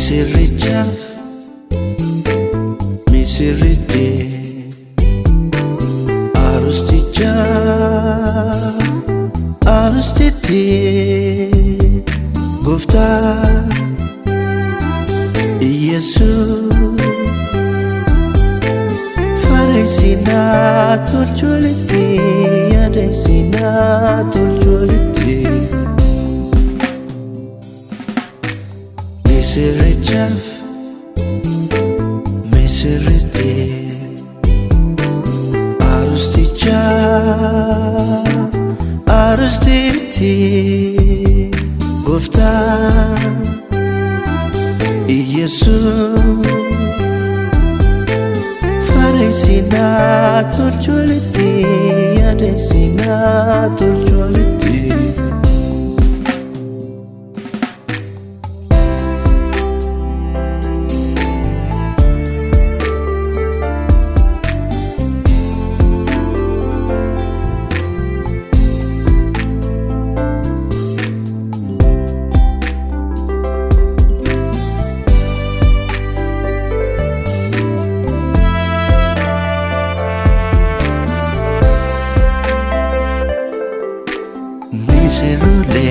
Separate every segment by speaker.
Speaker 1: Misirrichaaf misirritti arustichaaf arustitti Gooftaa Yesuus faresinaa tolcholitti yadesinaa tolcholitti Misirrichaaf misirritti arustichaaf arustitti Gooftaa Yesuus faresinaa tolcholitti yadesinaa tolcholitti Misirule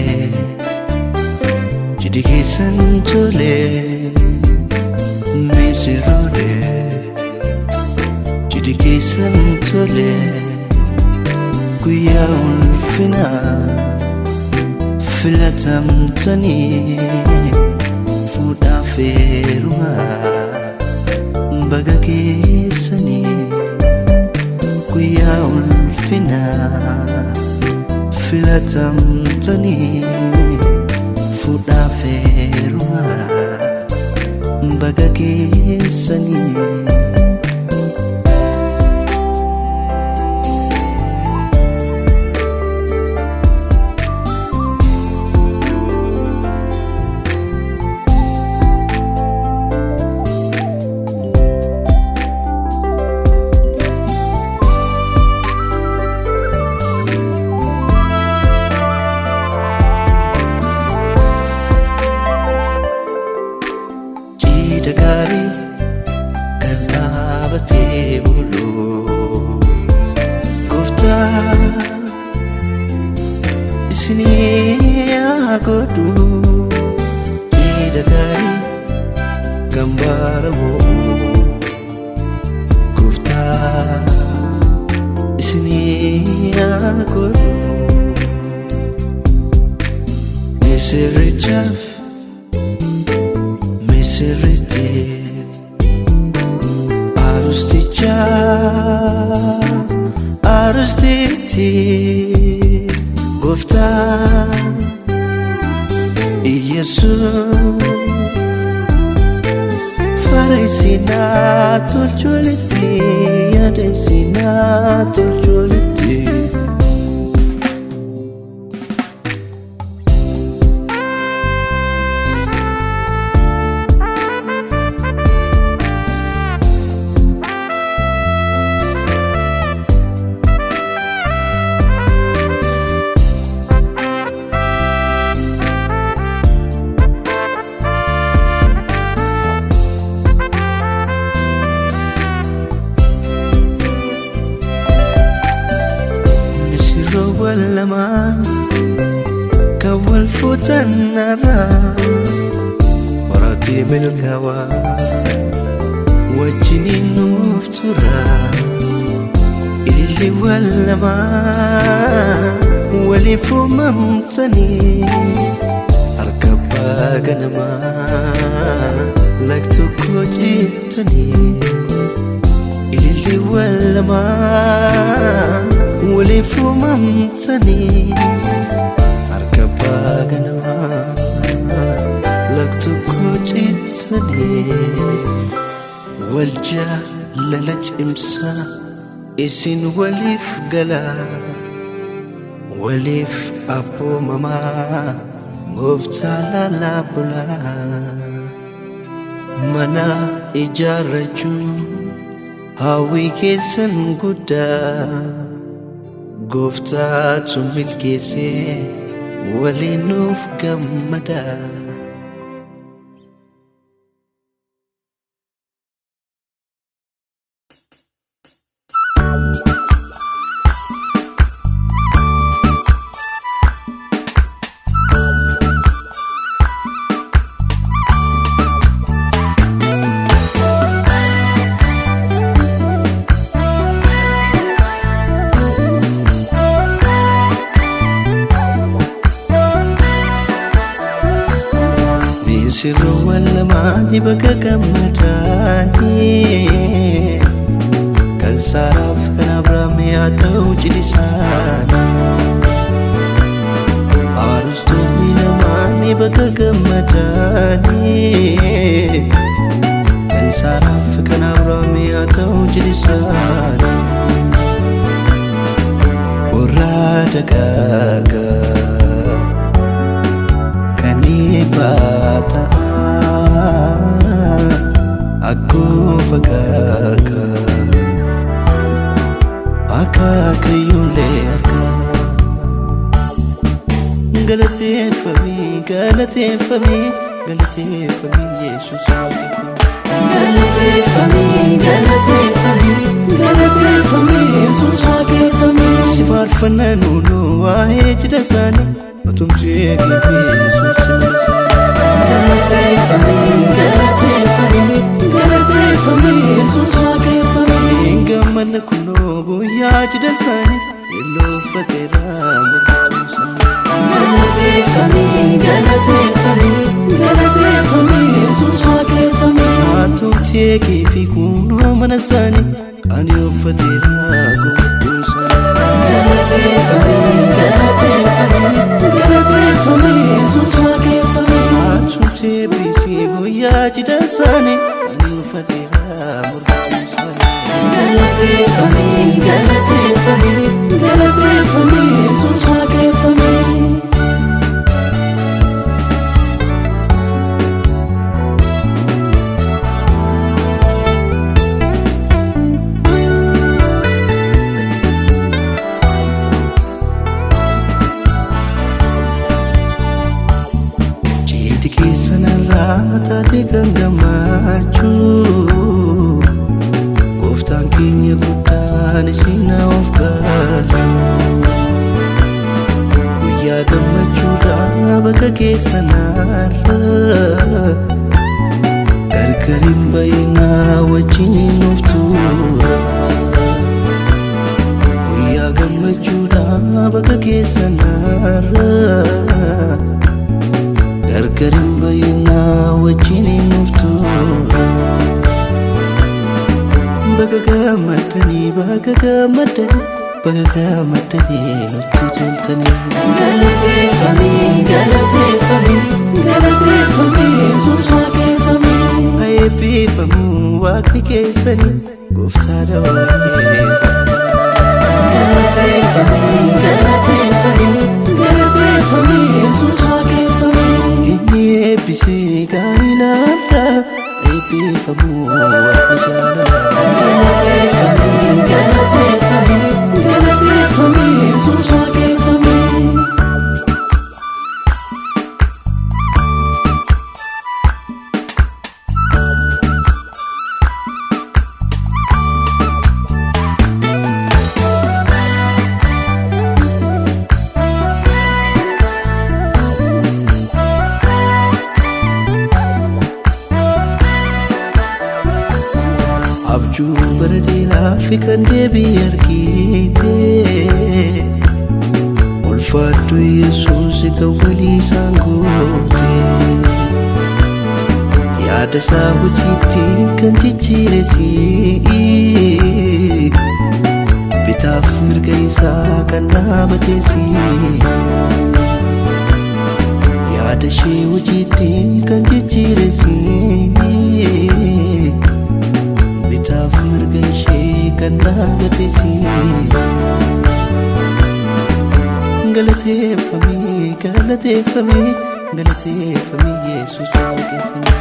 Speaker 1: Cidha keessan tole Misirule Cidha keessan tole Guyyaa ulfinaa filatamtanii fuudhaaf heerumaa baga keessanii Guyyaa ulfinaa filatamtanii fuudhaaf heerumaa baga keessanii Nagari kan dhaabatee bulu Gooftaa isinii haa godhu Nagari kan baramu Gooftaa isinii haa godhu Misirrichaaf misirritti arustichaaf arustitti Gooftaa Yesuus faresinaa tolcholitti yadesinaa tolcholitti Lama kawal futan nara warati milkawa wajini nuftura illi walama walifu mamtani arkaba ganama laktu kojitani illi walama walifu mamtani arkaba ganama laktu kojitani walja lalach imsa isin walif gala walif apo mama Gooftaa lalabula mana ijaarrachu hawwii keessan guddaa Gooftaatu milkeessee waliin nuuf gammada. Sirro walamaani bakka gammadanii kan Saaraaf kan Abrahaam yaa ta'u cidhisaanii Aarustonni lamaanii bakka gammadanii kan Saaraaf kan Abrahaam yaa ta'u cidhisaanii Warra dagaagaa kan ibata aku fagaka akakayule arka galate fami Jesus
Speaker 2: galate fami Jesus akifami
Speaker 1: sifar fananu wae cidasani matumti akifi Jesus
Speaker 2: galate fami Jesus akifami
Speaker 1: ingaman kuno guya cidasani yello fatera mutumsani
Speaker 2: galate fami Jesus akifami
Speaker 1: matumti akifi kuno manasani kan yo fatera mutumsani
Speaker 2: galate fami Jesus akifami
Speaker 1: matumti bisi guya cidasani kan yo fatera mutumsani
Speaker 2: galate fami Jesus akifami
Speaker 1: Taate kan gammachuu gooftaan keenya guddaan isin of galchu guyyaa gammachuudhaa bakka keessanarra gargariin bayinaa wajjin of tuura guyyaa gammachuudhaa bakka keessanarra gargarin bayina wajjini nuftura baga gammadani nuttutultani
Speaker 2: galate fami Jesus akifami
Speaker 1: ayyeebbifamu waaqni keessani gooftaadha waa'ee
Speaker 2: galate fami Jesus akifami
Speaker 1: inni eebbisee gaariidhaadha ayyeebbifamu waaqni jaalala
Speaker 2: galate fami Jesus akifami
Speaker 1: abjuu bara dheeraa fi kan deebii argite ulfaadhu Yesuus kan walii isaan goote yaada isaa hojiitti kan jijjiiresi bitaaf mirga isaa kan dhaabatesi yaada ishee hojiitti kan jijjiiresi bitaaf mirga ishee kan dhaabatesi galateeffami Yesuus waaqeffami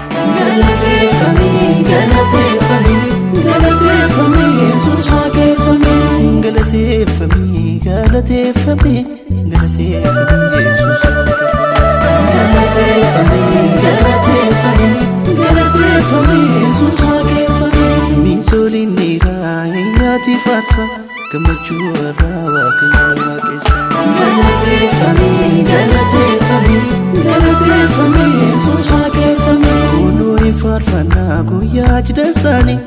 Speaker 2: galateeffami Yesuus waaqeffami
Speaker 1: galateeffami Yesuus
Speaker 2: galateeffami Yesuus waaqeffami
Speaker 1: miinzoliin dhiiraa nyaati faarsa gammachuu irraa waaqayyo waaqessa
Speaker 2: galateeffami Yesuus waaqeffami
Speaker 1: kunoo faarfannaa guyyaa cidha isaanii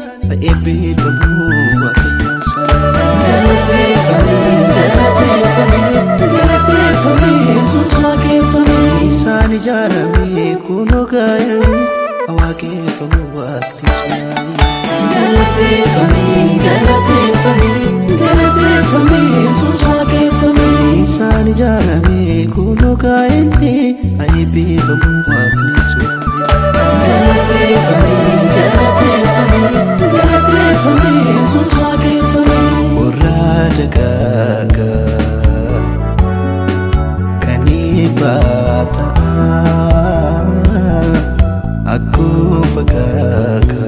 Speaker 1: eebbifamu waaqayyo
Speaker 2: galateeffami Yesuus waaqeffami
Speaker 1: isaan ijaarame kuno gaa'elli waaqeffamu waaqni Israa'el.
Speaker 2: Galateeffame Yesuus waaqeffame.
Speaker 1: Isaan ijaarame kuno gaa'elli eebbifamu waaqni Israa'el.
Speaker 2: Galateeffame Yesuus waaqeffame.
Speaker 1: Warra dagaagaa kan baata'a akkuma fakkaaka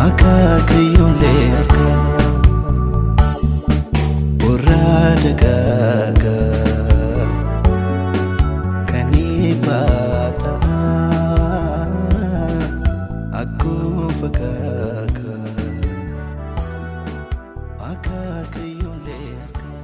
Speaker 1: akaakayyoolee argaa. Warra dagaagaa kan baata'a akkuma fakkaaka akaakayyoolee argaa.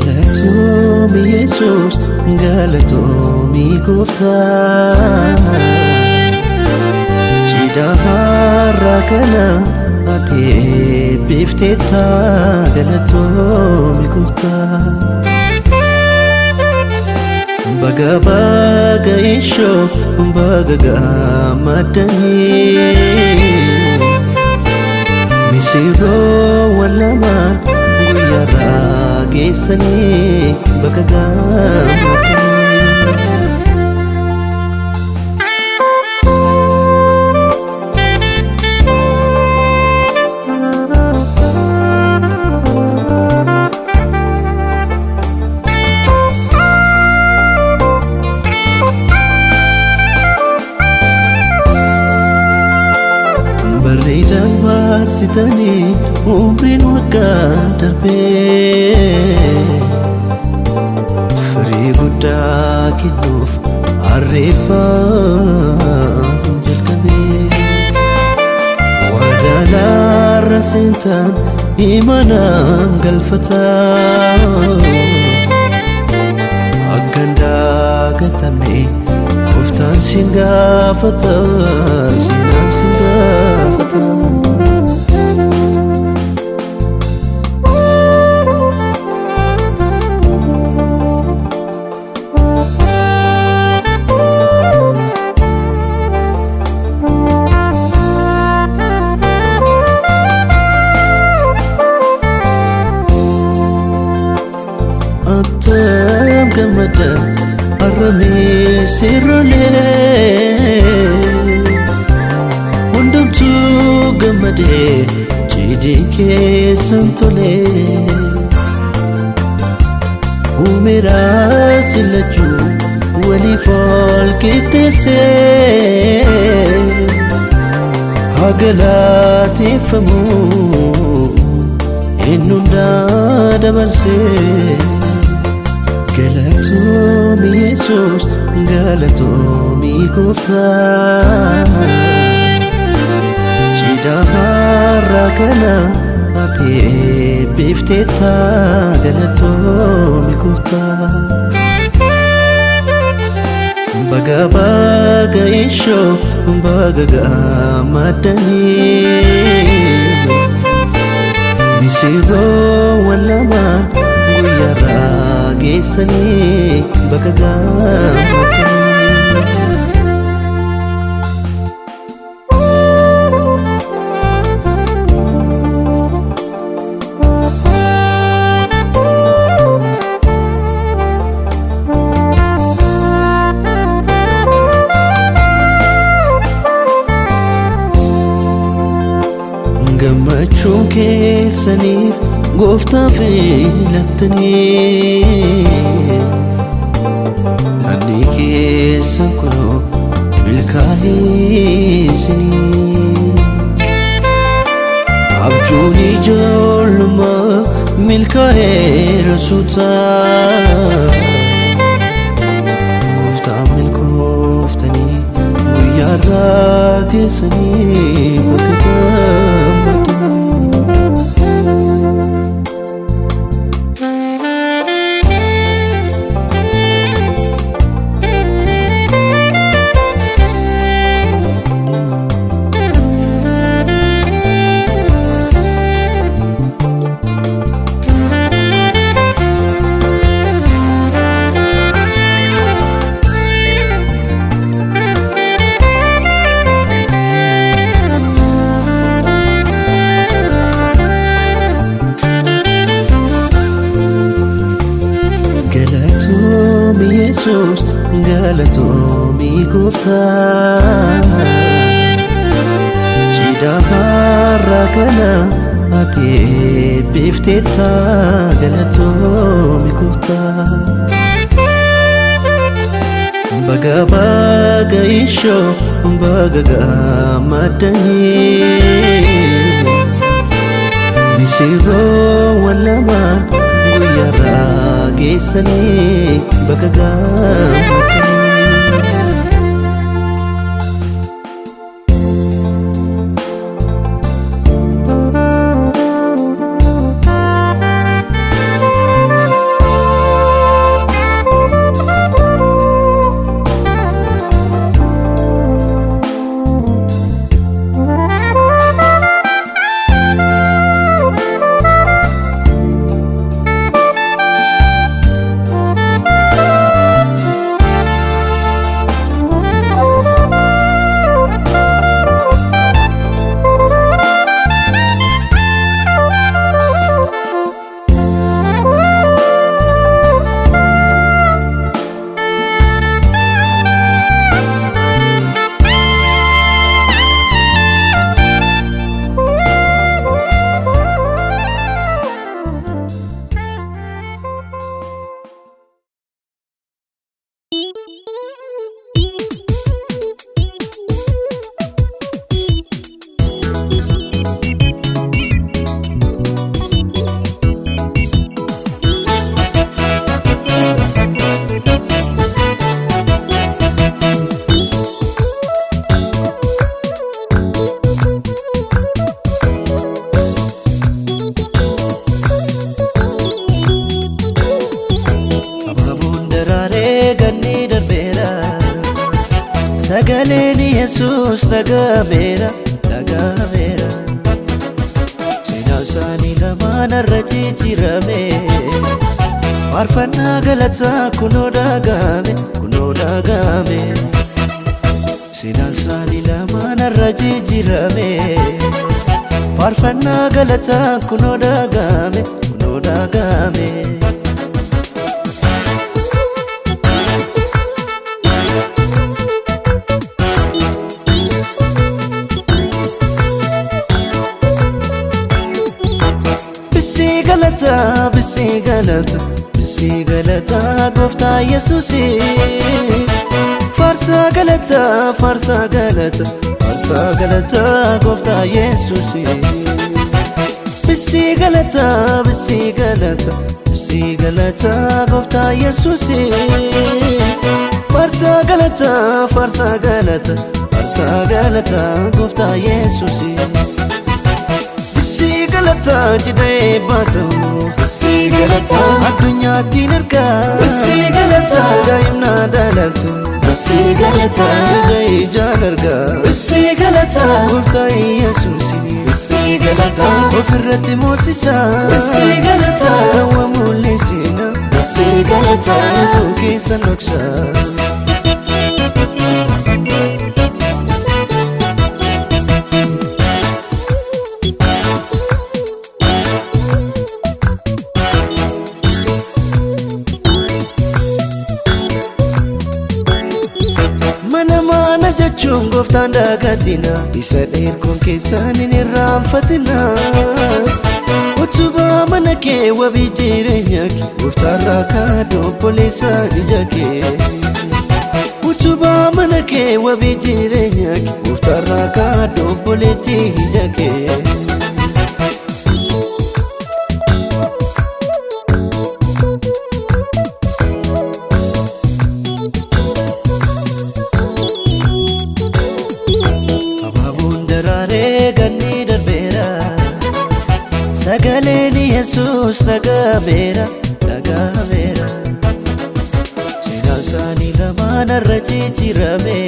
Speaker 1: Galatoomii Yesuus, galatoomii Gooftaa. Cidha har'aa kana ati eebbifteetta. Galatoomii Gooftaa. Baga baga ishoo baga gammaddanii. Misirroo wal lamaan guyyaarraa geessanii baga gammaddanii. Bareedan baarsitanii umriin waggaa darbee firii guddaa kennuuf harreeffam jalqabee. Wadaalaarra seentaan imanaan galfataa akkan daagatamne Gooftaan sin gaafata, sinaan sin gaafata. Attam gammada arramee sirrolee hundumtuu gammadee cidhi keessan tolee. Uumeraa sillachuu waliif ol qixxeessee haa galateeffamu inni hundaa dabarsee. Galatoomii Yesuus, galatoomii Gooftaa. Cidha har'aa kana ati eebbifteetta. Galatoomii Gooftaa. Baga baga ishoo baga gammaddanii. Misirroo wal lamaan guyyaarraa geessanii baga gammaddanii. Gammachuun keessaniif Gooftaa filattanii. Manni keessan kunoo milkaa'eessinii. Abjuun ijoollummaa milkaa'eera suutaa gooftaan milkooftanii guyyaa irraa geessanii bakka gammaddanii. Yesus galatomi gooftaa Cidha har'a kana ati eebbifteetta galatomi gooftaa baga baga ishoo baga gammaddanii misirroo wallamaan guyyaa irraa geessanii bakka gammaddanii. Sagaleen Yesus nagameera nagameera seenaa isaanii lamaan irra jijjiirame faarfannaa galataa kunoo dhagame seenaa isaanii lamaan irra jijjiirame faarfannaa galataa kunoo dhagame Bisi galata gooftaa Yesuusi farsa galata gooftaa Yesuusi bisi galata gooftaa Yesuusi farsa galata gooftaa Yesuusi bisi galata jidee baatamu bisi galata addunyaatti nargaa bisi galata daa'imna dhalatu bisi galata ijaan argaa bisi galata gooftaa Yesuusi bisi galata ofirratti moosisa bisi galata hawwa mul'isina bisi galata keessa noksa. Gooftaan dagatina isa dheerkoon keessaan hin irraanfatina utubaa mana kee wabii jireenya kee gooftaan raakaa obboleessa ija kee utubaa mana kee wabii jireenya kee gooftaan raakaa obboleetti ija kee Yesus nagabera Sinasani lamana rajijirame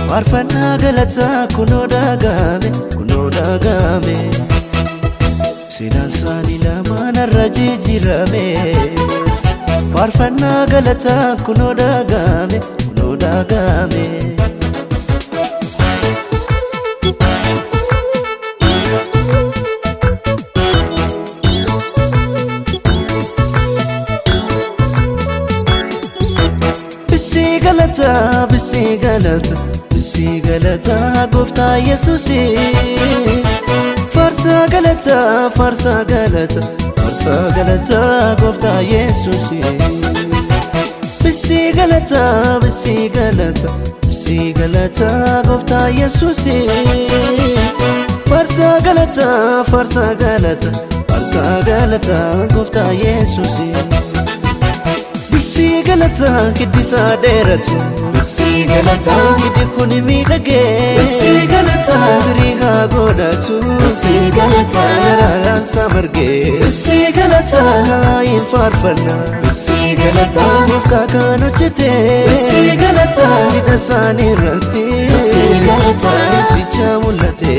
Speaker 1: Warfana galata kuno dagame Sinasani lamana rajijirame Warfana galata kuno dagame Bisi galata Gofta Yesusi Farsa galata Gofta Yesusi Bisi galata Gofta Yesusi Farsa galata Gofta Yesusi Bisi galata Kiddisa deratu
Speaker 2: Bisi galata
Speaker 1: Kiddi kuni miidhagee
Speaker 2: Bisi galata
Speaker 1: Firii haa godhatu
Speaker 2: Bisi galata
Speaker 1: Yaraalaan samargee
Speaker 2: Bisi galata
Speaker 1: Kaayin faarfanna
Speaker 2: Bisi galata
Speaker 1: Gooftaa kan hojjete
Speaker 2: Bisi galata
Speaker 1: Hidha isaanii irratti
Speaker 2: Bisi galata
Speaker 1: Yeesicha mul'ate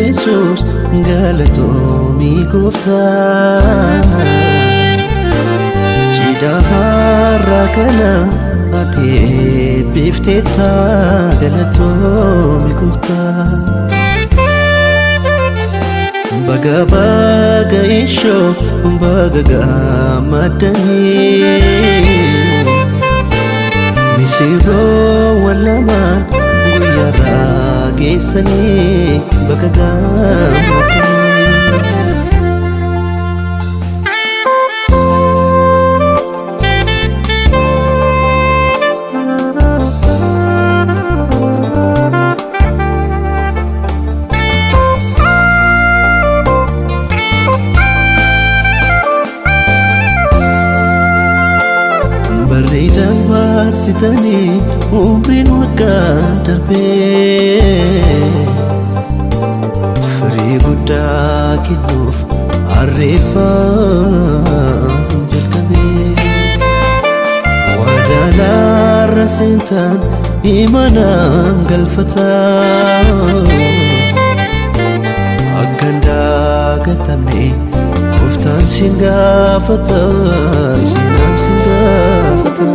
Speaker 1: Yesus galatoomii gooftaa Cidha har'aa kana ati eebbifteetta galatoomii gooftaa Baga ishoo baga gammaddanii Misirroowwan lamaan guyyaarraa geessanii baga gammaddanii Bareedan waarsitanii umriin waggaa darbee Firii guddaa kennuuf harreeffam jalqabee Waadaalaarra seentaan imanaan galfataa Akkan daagatamne Gooftaan sin gaafata sinaan sin gaafata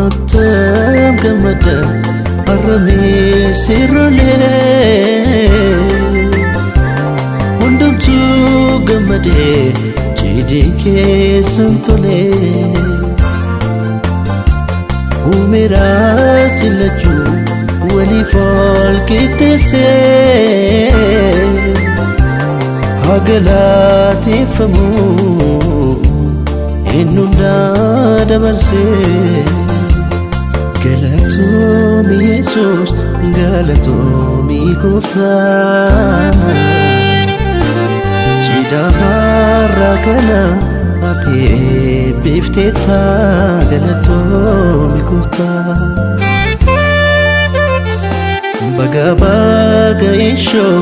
Speaker 1: Attam gammada Arramee sirrolee Hundumtuu gammadee cidhi keessan tolee Uumeraa sillachuu waliif ol qixxeessee Haa galateeffamuu inni hundaa dabarsee Galatoomii Yesus galatoomii gooftaa Cidha har'aa kana ati eebbifteetta galatoomii gooftaa Baga ishoo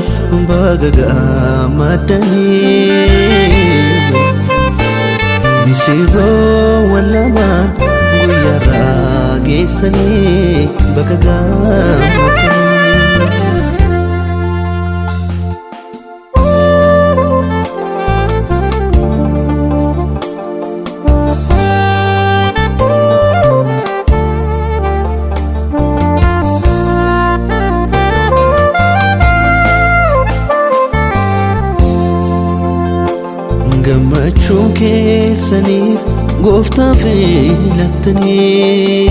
Speaker 1: baga gammaddanii Misirroo wallamaan guyyaarraa geessanii bakka gammadanii. Gammachuun keessaniif gooftaa filattanii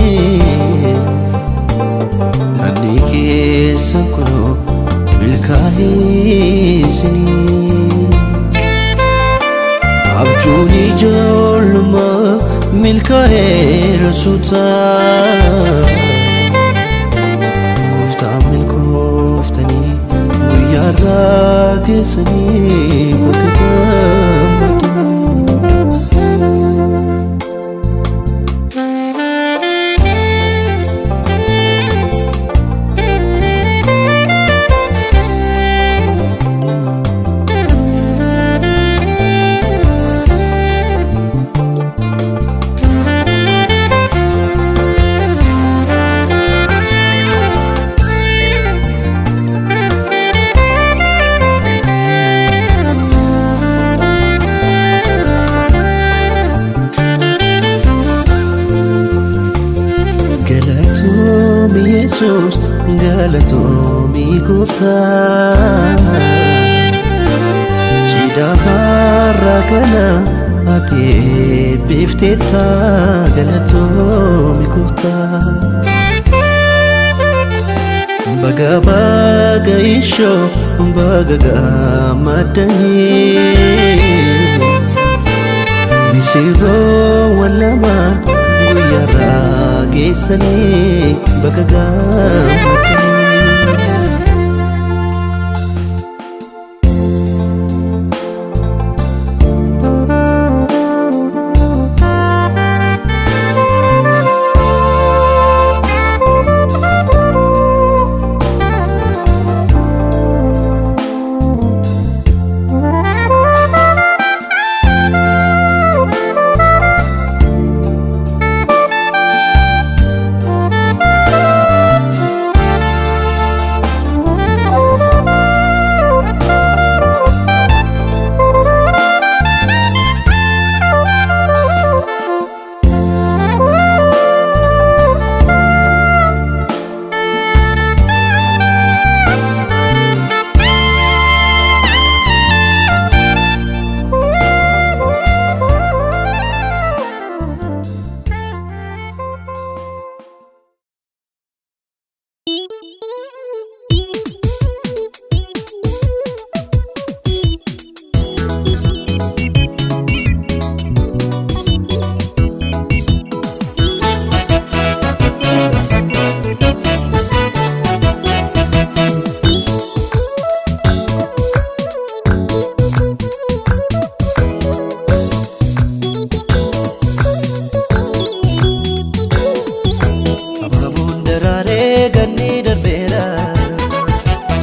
Speaker 1: Manni keessan kunoo milkaa'eessinii Abjuun ijoollummaa milkaa'eera suutaa Gooftaan milkooftanii guyyaarraa geessanii bakka gammadanii. Yesus galatoomii gooftaa Cidha har'a kana ati eebbifteetta galatoomii gooftaa Baga baga ishoo baga gammadanii Misirroo wallamaan guyyaarraa geessanii bakka gammadanii.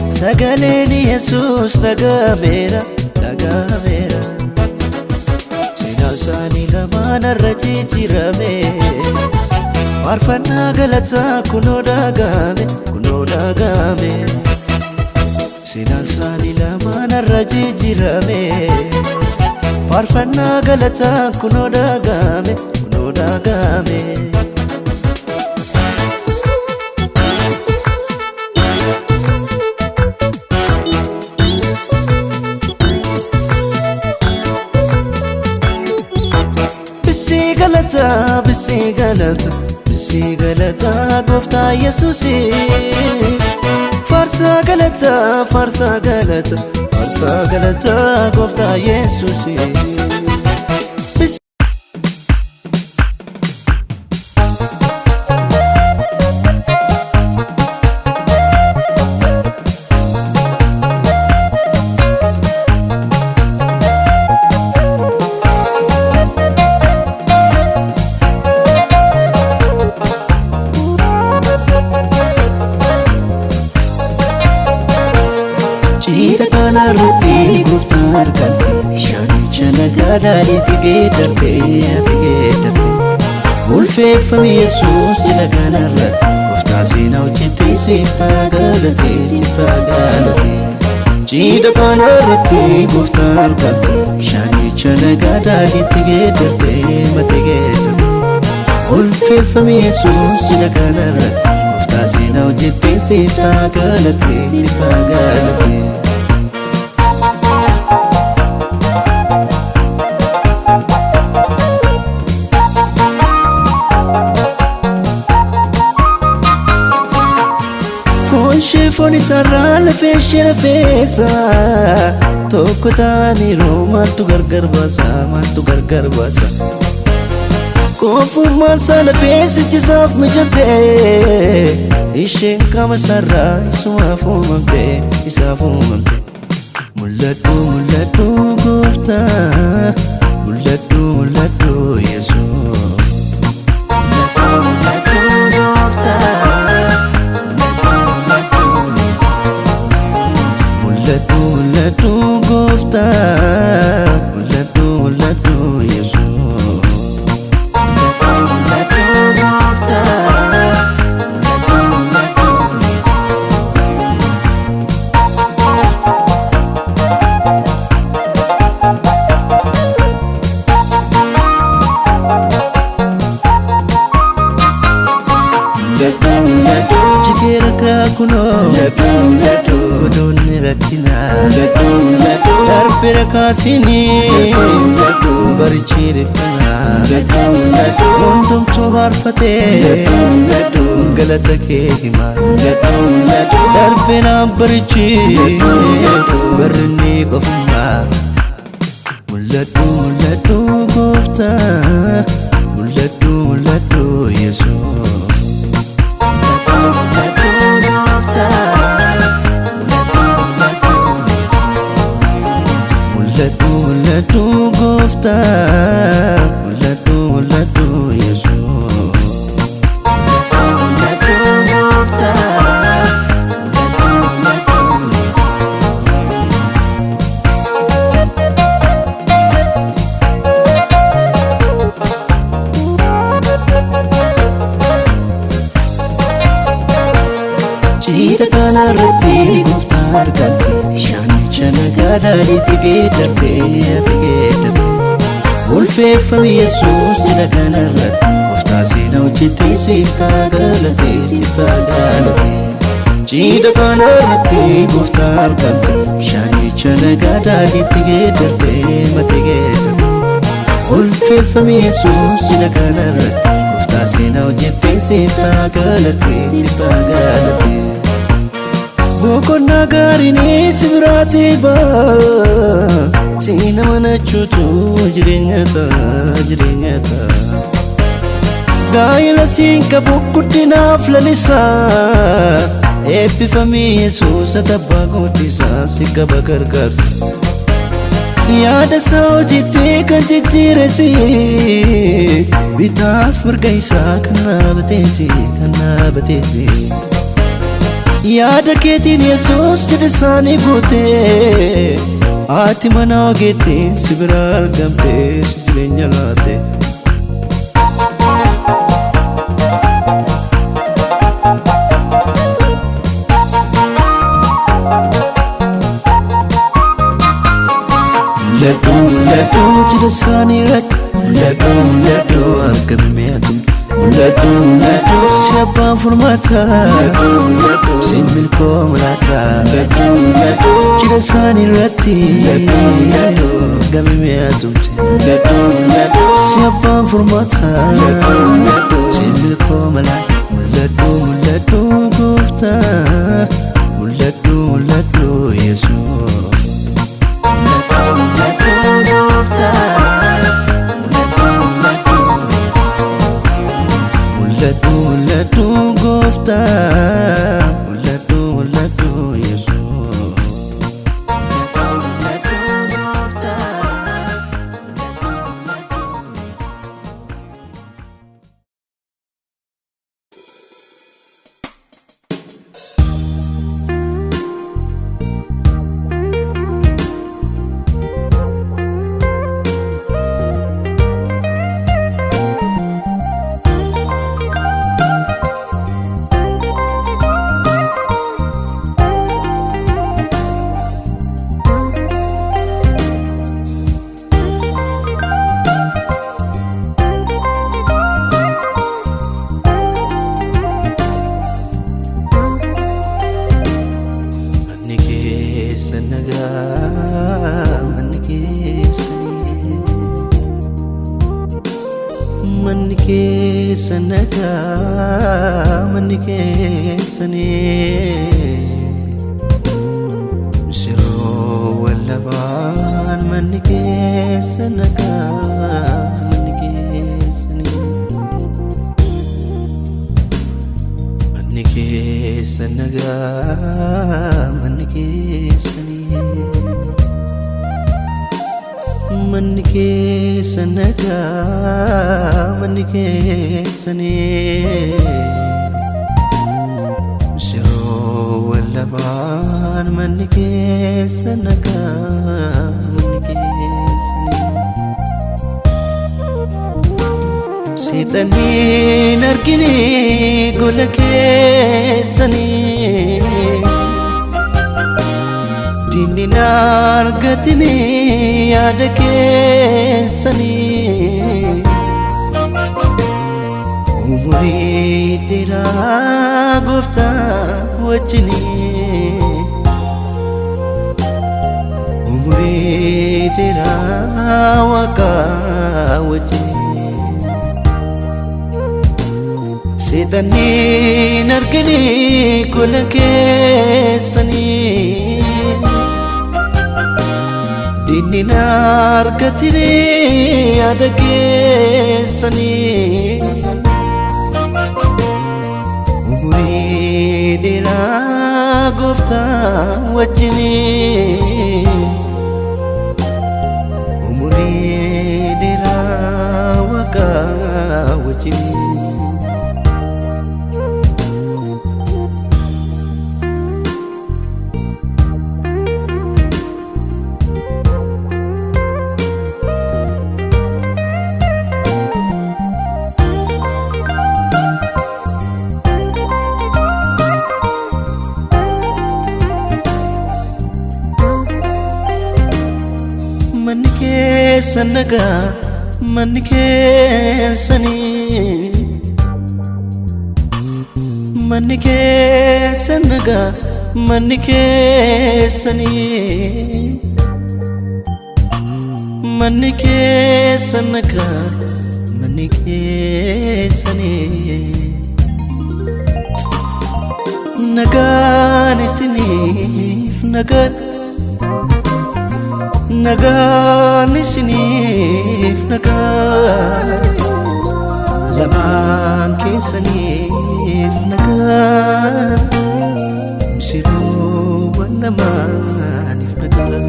Speaker 1: Sagaleen Yesus nagameera nagameera Seenaan isaanii lamaan irra jijjiirame Faarfannaa galataa kunoo dhagahame Seenaan isaanii lamaan irra jijjiirame Faarfannaa galataa kunoo dhagahame Bisi galata gooftaa Yesuusi Farsa galata gooftaa Yesuusi Cidha kana irratti gooftaa argatte shaanicha laga nagaadhaanii tigeedarte ulfeeffame Yesuus jila kanarra gooftaa seenaa hojjette siiftaa galate Cidha kanarratti gooftaa argatte shaanicha nagaadhaanii tigeedarte ulfeeffame Yesuus jila kanarra gooftaa seenaa hojjette siiftaa galate Foni sarra lafeessa tokko taaniiroo maaltu gargar baasa Koofummaan isaa lafeessichisaaf mijatee isheen qaama sarraa isaaf uumamte mul'adhu gooftaa mul'adhu Yesuus mul'adhu gooftaa mul'adhu Yesuus Jikeera kaakunoo godoonni rakkinaa darbera kaasinii barichi dhiphinaa hundumtuu baarfatee galata kee himaa darbinaan barichi barrinni qofumaa mul'adhu gooftaa mul'adhu Yesuus mul'adhu gooftaa mul'adhu Yesuus Cidha kanarratti gooftaa argatte shaanicha nagaadhaanii tigeedarte ulfeeffame Yesuus jila kanarratti gooftaa seenaa hojjette siiftaa galate Cidha kanarratti gooftaa argatte shaanicha nagaadhaanii tigeedarte ulfeeffame Yesuus jila kanarratti gooftaa seenaa hojjette siiftaa galate Boqonnaa gaariin si biraatii ba'a si nama nachuutu jireenya ta'a gaa'ela siin qabu guddinaaf lalisaa eebbifame Yesuus atabbaa guddisaa si qaba gargaarsa yaada isaa hojjettee kan jijjiiresi bitaaf mirga isaa kan dhaabateesi yaada keetiin Yesuus jedhe isaanii guutee haati manaa ogeettiin si biraa argamtee si jireenya laate mul'adhu jedhe isaanii irratti mul'adhu argamee mul'adhu si abbaan furmaataa si milkoo malaataa jedhe isaanii irratti argamee atumte si abbaan furmaataa si milkoo malaataa mul'adhu gooftaa mul'adhu Yesuus mul'adhu gooftaa mul'adhu Yesuus manni keessa nagaa manni keessani siroo wallabaan manni keessa nagaa manni keessani manni keessa nagaa manni keessani manni keessa nagaa manni keessani siroo wallabaan manni keessa nagaa manni keessani seexaniin argine gola keessani dinni nargatini yaada keessani umurii dheeraa gooftaa wajjini umurii dheeraa waaqaa wajjini seexaniin argine gola keessani dinni nargatini yaada keessani umurii dheeraa gooftaa wajjini umurii dheeraa waaqaa wajjini manni keessa nagaa manni keessani manni keessa nagaa manni keessani manni keessa nagaa manni keessani nagaan isiniif nagaan nagaan isiniif nagaa lamaan keessaniif nagaa misiroowwan namaaniif nagaa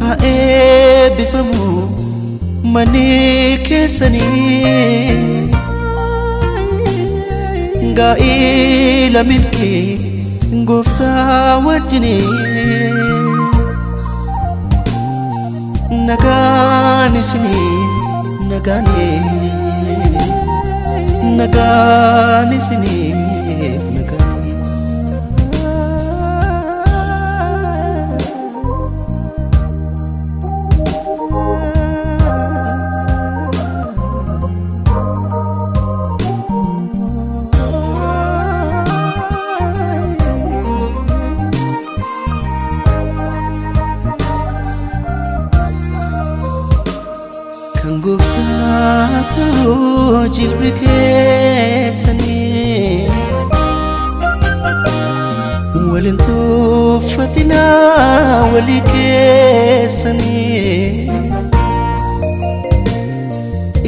Speaker 1: haa eebbifamu manni keessanii gaa'ila milkii gooftaa wajjinii nagaan isiniif nagaan isiniif nagaan kan gooftaa ta'uu jilbi keessanii waliin tuffatinaa walii keessanii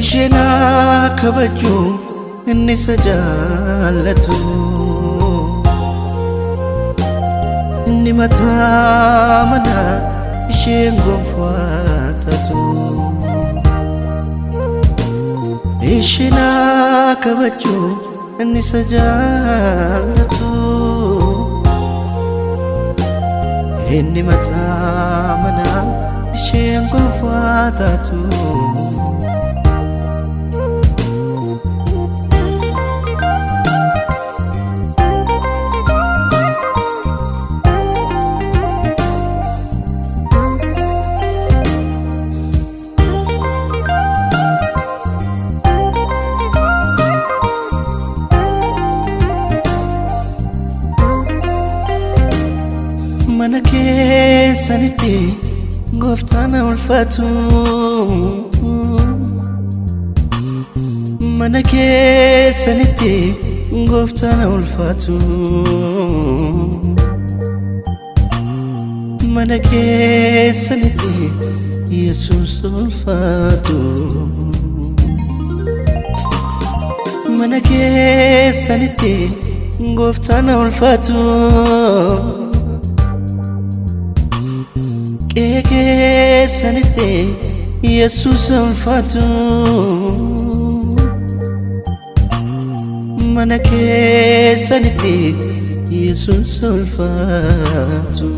Speaker 1: isheen kabajuu inni isa jaallatu inni mataa manaa isheen gonfatatu isheen kabajuu inni isa jaallatu inni mataa manaa isheen gonfatatu mana keessanitti gooftaan ulfaatu mana keessanitti gooftaan ulfaatu mana keessanitti Yesus ulfaatu mana keessanitti gooftaan ulfaatu keessanitti Yesus ulfaatu mana keessanitti Yesus ulfaatu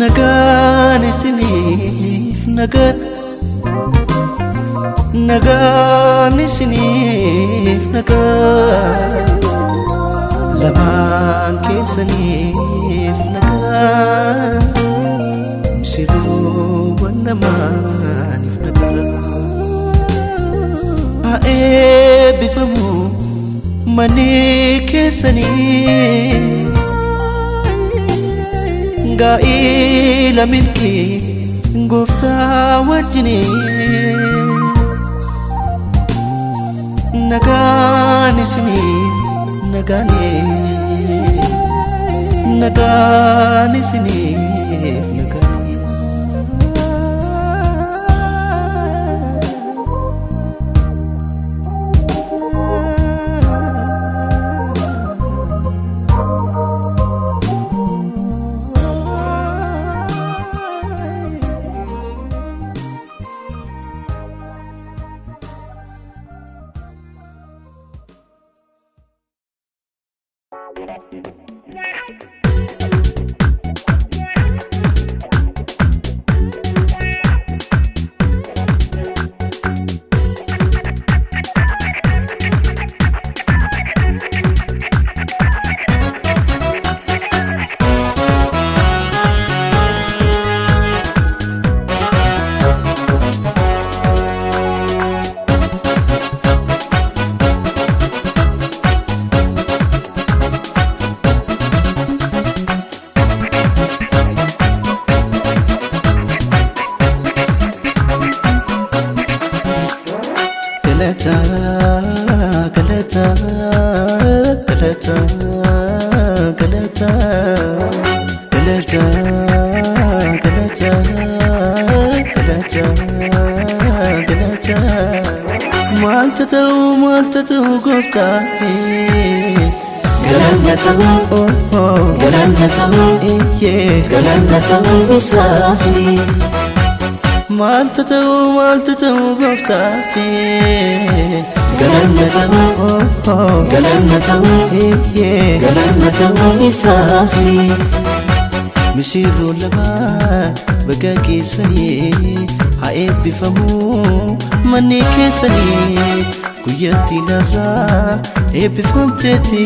Speaker 1: nagaan isiniif nagaan isiniif nagaan lamaan keessaniif nagaan misiruuwwan namaaniif nagaan haa eebbifamu manni keessanii gaa'ila milkii gooftaa wajjinii nagaan isiniif nagaan isiniif nagaan maaltatu gooftaa'e galanatahu isaafi maaltatu gooftaa'e galanatahu isaafi misiiruu lamaan bakka keessanii haa eebbifamu manni keessanii guyyatti narraa eebbifamteetti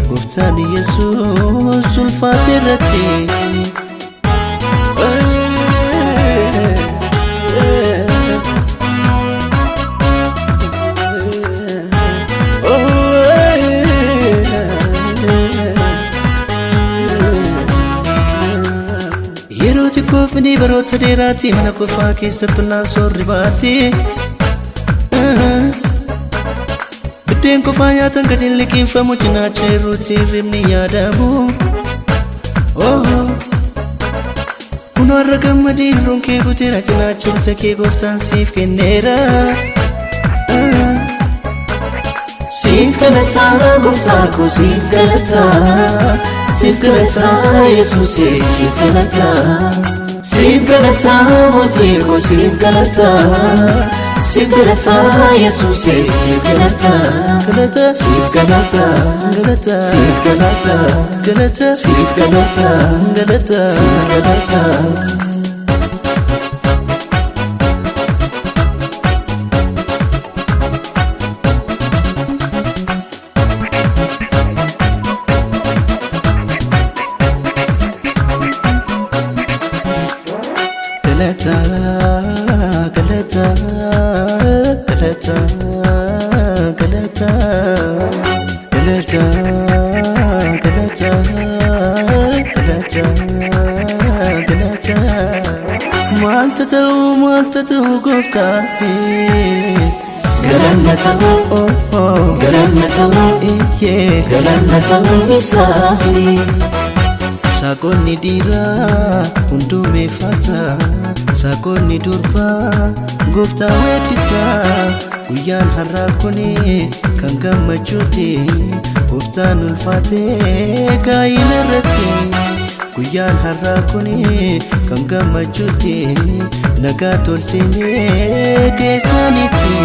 Speaker 1: gooftaan Yesus ulfaate irratti yeroo xiqqoof ni baroota dheeraati mana qofaa keessatti naan soorri baate biddeen qofaa nyaatan gadi hin liqinfamu cinaacha irratti hirribni yaadamu kunoo har'a gammadii hirruun kee guuteera cinaacha ulta kee gooftaan siif kenneera siif galataa gooftaa koo siif galataa Yesuus siif galataa mootii koo siif galataa Yesuus siif galataa siif galataa maaltu gooftaaf
Speaker 2: Galanna ta'uu Galanna ta'uu isaafi
Speaker 1: Saaqonni dhiiraa hundumeeffata Saaqonni durbaa gooftaa weeddisaa Guyyaan har'aa kuni kan gammachuuti Gooftaan ulfaatee gaa'ila irratti Guyyaan har'aa kuni kan gammachuuti Nagaa tolcheenee geessanitti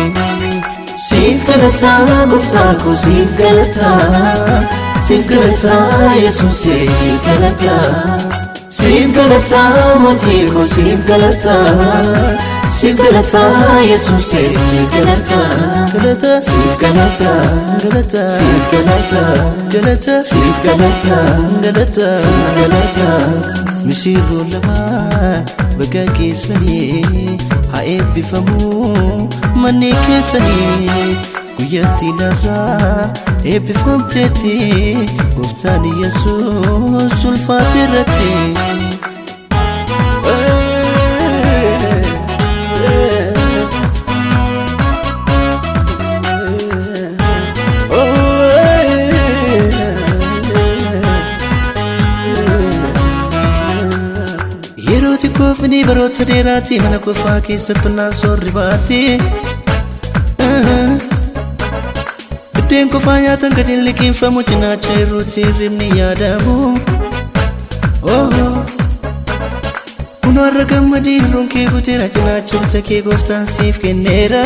Speaker 2: Siif galataa gooftaa koo siif galataa Siif galataa Yesuus siif galataa Siif galataa mootii koo siif galataa Siif galataa Yesuus siif galataa Siif galataa Siif galataa Siif galataa Siif galataa
Speaker 1: Misirroo lamaan baga keessanii haa eebbifamuu manni keessanii Guyyatti narraa eebbifamteetti Gooftaan Yesuus ulfaate irratti Yerooti koofni baroota dheeraati mana kofaa keessattu naan soorri baati Biddeen kofaa nyaatan gadi hin liqinfamu cinaacha irruutti hirribni yaadamu Kunoo har'a gammadii hirruun kee guuteera cinaacha bita kee gooftaan siif kenneera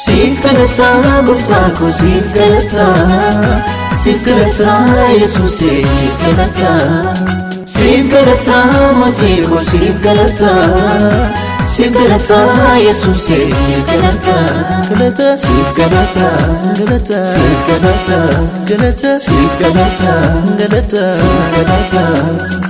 Speaker 2: Siif galataa gooftaa koo siif galataa Siif galataa Yesuus siif galataa Siif galataa mootii koo siif galataa Siif galataa Yesuus siif galataa Siif galataa Siif galataa Siif galataa Siif galataa